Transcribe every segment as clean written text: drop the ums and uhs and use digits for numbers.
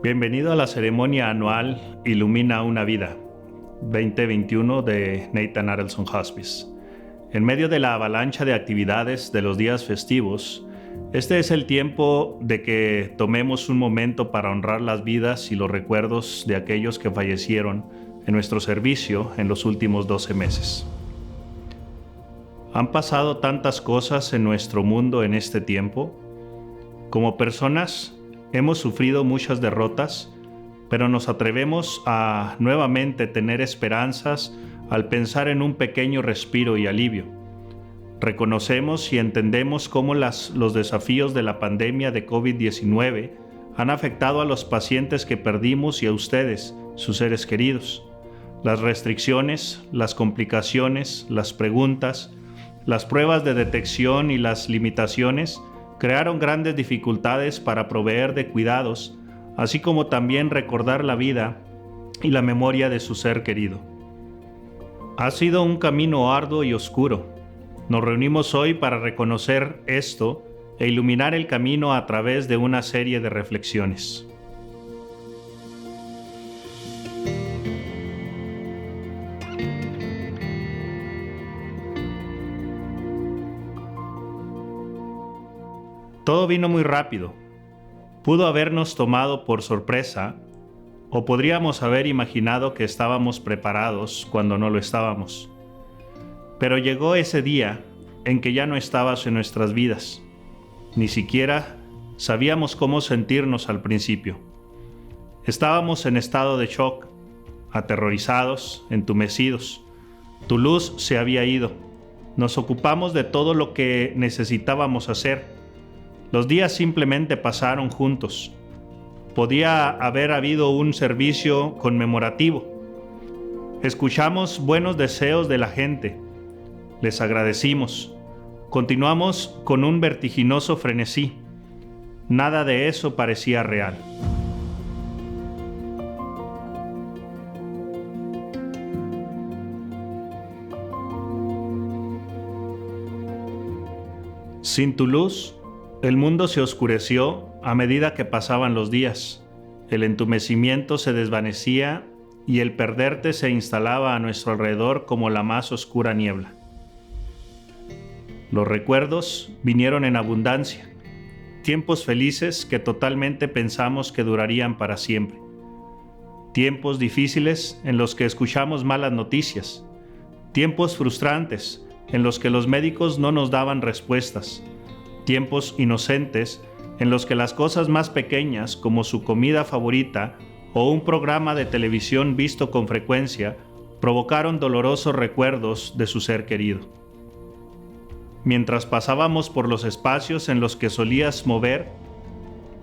Bienvenido a la ceremonia anual Ilumina una Vida 2021 de Nathan Adelson Hospice. En medio de la avalancha de actividades de los días festivos, este es el tiempo de que tomemos un momento para honrar las vidas y los recuerdos de aquellos que fallecieron en nuestro servicio en los últimos 12 meses. Han pasado tantas cosas en nuestro mundo en este tiempo. Como personas, hemos sufrido muchas derrotas, pero nos atrevemos a nuevamente tener esperanzas al pensar en un pequeño respiro y alivio. Reconocemos y entendemos cómo los desafíos de la pandemia de COVID-19 han afectado a los pacientes que perdimos y a ustedes, sus seres queridos. Las restricciones, las complicaciones, las preguntas, las pruebas de detección y las limitaciones crearon grandes dificultades para proveer de cuidados, así como también recordar la vida y la memoria de su ser querido. Ha sido un camino arduo y oscuro. Nos reunimos hoy para reconocer esto e iluminar el camino a través de una serie de reflexiones. Todo vino muy rápido. Pudo habernos tomado por sorpresa, o podríamos haber imaginado que estábamos preparados cuando no lo estábamos. Pero llegó ese día en que ya no estabas en nuestras vidas. Ni siquiera sabíamos cómo sentirnos al principio. Estábamos en estado de shock, aterrorizados, entumecidos. Tu luz se había ido. Nos ocupamos de todo lo que necesitábamos hacer. Los días simplemente pasaron juntos. Podía haber habido un servicio conmemorativo. Escuchamos buenos deseos de la gente. Les agradecimos. Continuamos con un vertiginoso frenesí. Nada de eso parecía real. Sin tu luz, el mundo se oscureció a medida que pasaban los días. El entumecimiento se desvanecía y el perderte se instalaba a nuestro alrededor como la más oscura niebla. Los recuerdos vinieron en abundancia, tiempos felices que totalmente pensamos que durarían para siempre. Tiempos difíciles en los que escuchamos malas noticias. Tiempos frustrantes en los que los médicos no nos daban respuestas. Tiempos inocentes en los que las cosas más pequeñas, como su comida favorita o un programa de televisión visto con frecuencia, provocaron dolorosos recuerdos de su ser querido. Mientras pasábamos por los espacios en los que solías mover,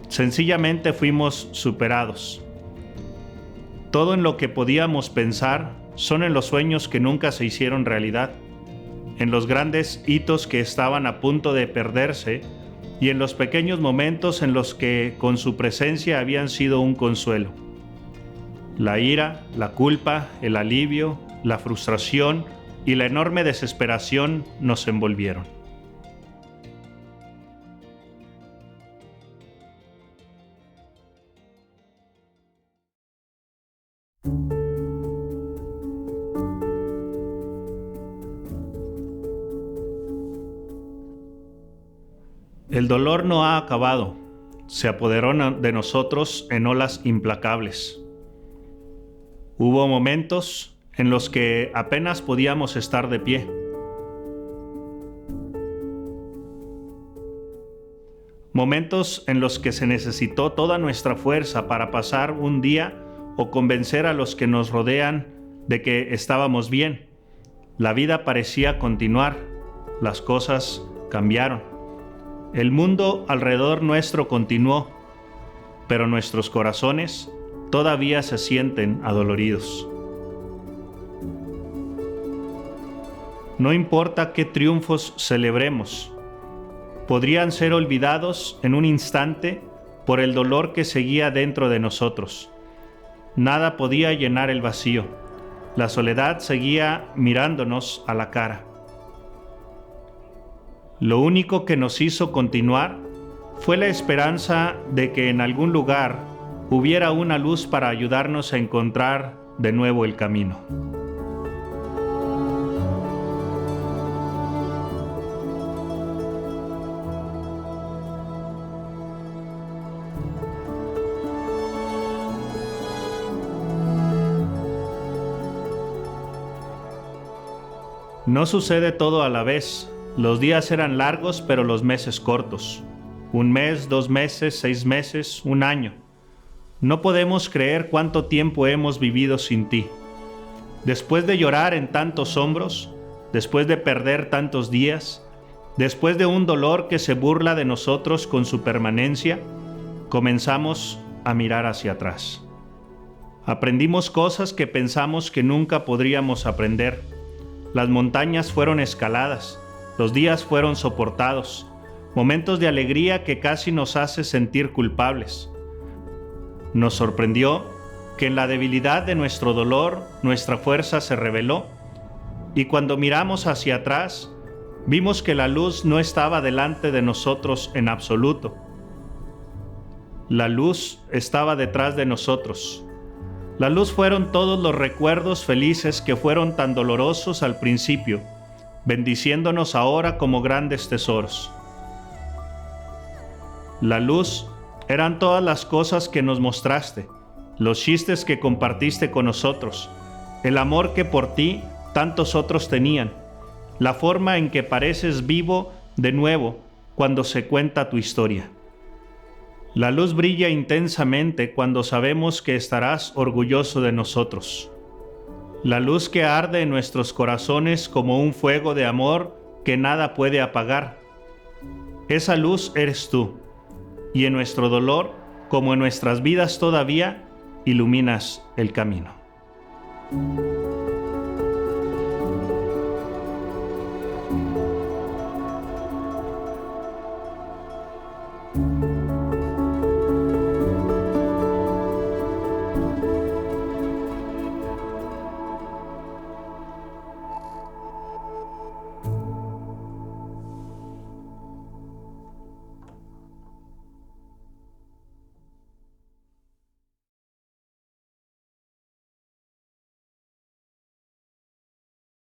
sencillamente fuimos superados. Todo en lo que podíamos pensar son en los sueños que nunca se hicieron realidad, en los grandes hitos que estaban a punto de perderse y en los pequeños momentos en los que con su presencia habían sido un consuelo. La ira, la culpa, el alivio, la frustración y la enorme desesperación nos envolvieron. El dolor no ha acabado, se apoderó de nosotros en olas implacables. Hubo momentos en los que apenas podíamos estar de pie. Momentos en los que se necesitó toda nuestra fuerza para pasar un día o convencer a los que nos rodean de que estábamos bien. La vida parecía continuar, las cosas cambiaron. El mundo alrededor nuestro continuó, pero nuestros corazones todavía se sienten adoloridos. No importa qué triunfos celebremos, podrían ser olvidados en un instante por el dolor que seguía dentro de nosotros. Nada podía llenar el vacío. La soledad seguía mirándonos a la cara. Lo único que nos hizo continuar fue la esperanza de que en algún lugar hubiera una luz para ayudarnos a encontrar de nuevo el camino. No sucede todo a la vez. Los días eran largos, pero los meses cortos. 1 mes, 2 meses, 6 meses, 1 año. No podemos creer cuánto tiempo hemos vivido sin ti. Después de llorar en tantos hombros, después de perder tantos días, después de un dolor que se burla de nosotros con su permanencia, comenzamos a mirar hacia atrás. Aprendimos cosas que pensamos que nunca podríamos aprender. Las montañas fueron escaladas, los días fueron soportados, momentos de alegría que casi nos hace sentir culpables. Nos sorprendió que en la debilidad de nuestro dolor, nuestra fuerza se reveló, y cuando miramos hacia atrás, vimos que la luz no estaba delante de nosotros en absoluto. La luz estaba detrás de nosotros. La luz fueron todos los recuerdos felices que fueron tan dolorosos al principio, bendiciéndonos ahora como grandes tesoros. La luz eran todas las cosas que nos mostraste, los chistes que compartiste con nosotros, el amor que por ti tantos otros tenían, la forma en que pareces vivo de nuevo cuando se cuenta tu historia. La luz brilla intensamente cuando sabemos que estarás orgulloso de nosotros. La luz que arde en nuestros corazones como un fuego de amor que nada puede apagar. Esa luz eres tú, y en nuestro dolor, como en nuestras vidas todavía, iluminas el camino.